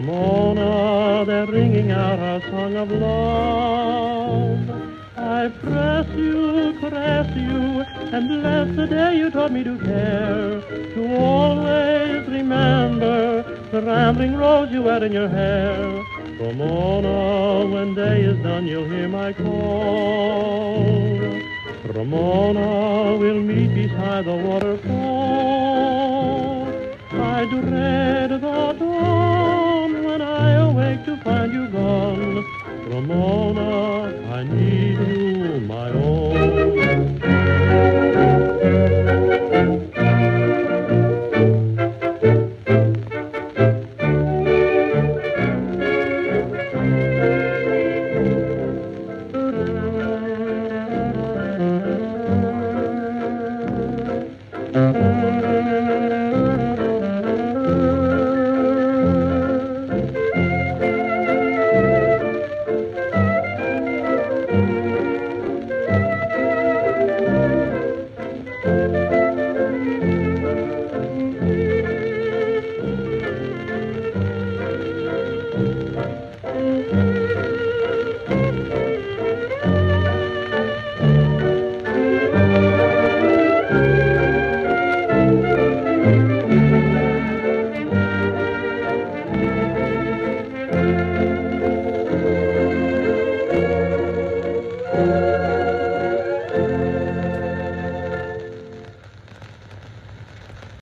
Ramona, they're ringing out our song of love. I press you, caress you, and bless the day you taught me to care, to always remember the rambling rose you had in your hair. Ramona, when day is done, you'll hear my call. Ramona, we'll meet beside the waterfall. I dread the dawn when I awake to find you gone. Ramona, I need you, my